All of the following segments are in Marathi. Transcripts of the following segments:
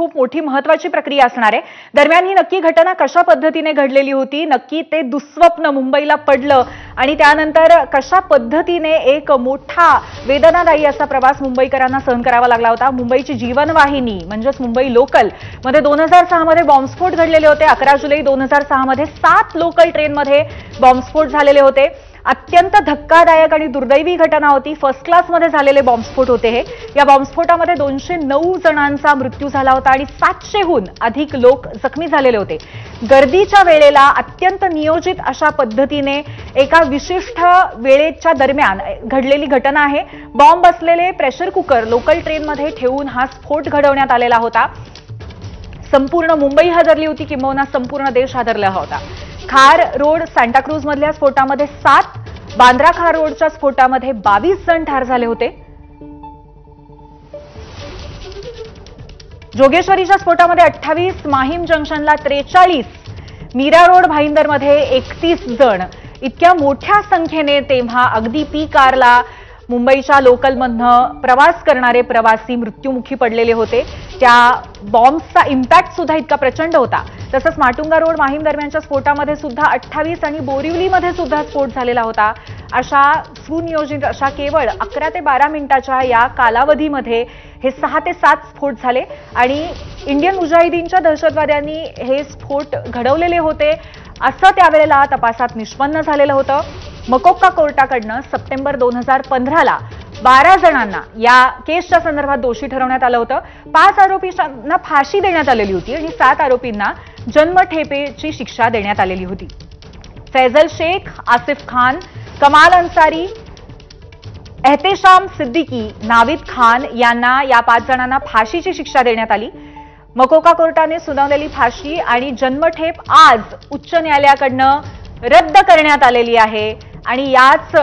खूप मोठी महत्त्वाची प्रक्रिया असणार आहे। दरम्यान ही नक्की घटना कशा पद्धतीने घडलेली होती, नक्की ते दुःस्वप्न मुंबईला पडलं आणि त्यानंतर कशा पद्धतीने एक मोठा वेदनादायी असा प्रवास मुंबईकरांना सहन करावा लागला होता। मुंबईची जीवनवाहिनी म्हणजेच मुंबई लोकल मध्ये 2006 मध्ये बॉम्बस्फोट घडलेले होते। 11 जुलै 2006 मध्ये 7 लोकल ट्रेनमध्ये बॉम्बस्फोट झालेले होते। अत्यंत धक्कादायक आणि दुर्दैवी घटना होती। फर्स्ट क्लासमध्ये झालेले बॉम्बस्फोट होते हे। या बॉम्बस्फोटामध्ये 209 जणांचा मृत्यू झाला होता आणि 700हून अधिक लोक जखमी झालेले होते। गर्दीच्या वेळेला अत्यंत नियोजित अशा पद्धतीने एका विशिष्ट वेळेच्या दरम्यान घडलेली घटना आहे। बॉम्ब असलेले प्रेशर कुकर लोकल ट्रेनमध्ये ठेवून हा स्फोट घडवण्यात आलेला होता। संपूर्ण मुंबई हादरली होती, किंबहुना संपूर्ण देश हादरला होता। खार रोड सांताक्रूज मधल्या स्फोटामध्ये 7, बांद्रा खार रोडच्या स्फोटामध्ये 22 जण ठार झाले होते। जोगेश्वरीच्या स्फोटामध्ये 28, माहीम जंक्शनला 43, मीरा रोड भाईंदरमध्ये 31 जण। इतक्या मोठ्या संख्येने तेव्हा अगदी पीक आरला मुंबईच्या लोकलमधनं प्रवास करणारे प्रवासी मृत्युमुखी पडलेले होते। त्या बॉम्बचा इम्पॅक्ट सुद्धा इतका प्रचंड होता। तसंच माटुंगा रोड माहीम दरम्यानच्या स्फोटामध्ये सुद्धा 28 आणि बोरिवलीमध्ये सुद्धा स्फोट झालेला होता। अशा सुनियोजित अशा केवळ 11 ते 12 मिनिटाच्या या कालावधीमध्ये हे 6 ते 7 स्फोट झाले आणि इंडियन मुजाहिदीनच्या दहशतवाद्यांनी हे स्फोट घडवलेले होते असं त्यावेळेला तपासात निष्पन्न झालेलं होतं। मकोक्का कोर्टाकडनं सप्टेंबर 2015ला 12 जणांना या केसच्या संदर्भात दोषी ठरवण्यात आलं होतं। 5 आरोपींना फाशी देण्यात आलेली होती आणि 7 आरोपींना जन्मठेपेची शिक्षा देण्यात आलेली होती। फैजल शेख, आसिफ खान, कमाल अन्सारी, एहतेशाम सिद्दीकी, नाविद खान यांना या 5 जणांना फाशीची शिक्षा देण्यात आली। मकोका कोर्टाने सुनावलेली फाशी आणि जन्मठेप आज उच्च न्यायालयाकडनं रद्द करण्यात आलेली आहे आणि याच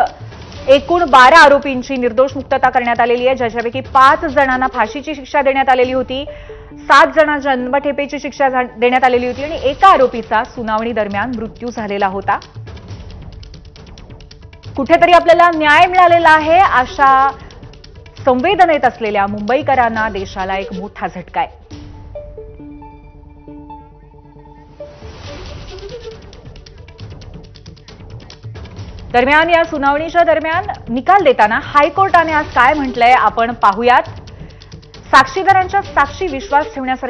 एकूण 12 आरोपींची निर्दोष मुक्तता करण्यात आलेली आहे, ज्याच्यापैकी 5 जणांना फाशीची शिक्षा देण्यात आलेली होती, 7 जणांना जन्मठेपेची शिक्षा देण्यात आलेली होती आणि एका आरोपीचा सुनावणी दरम्यान मृत्यू झालेला होता। कुठेतरी आपल्याला न्याय मिळालेला आहे अशा संवेदनेत असलेल्या मुंबईकरांना देशाला एक मोठा झटका आहे। दरम्यान या सुनावणीच्या दरम्यान निकाल देताना हायकोर्टाने आज काय म्हटलंय आपण पाहूयात। साक्षीदारांच्या साक्षी विश्वास ठेवण्यासाठी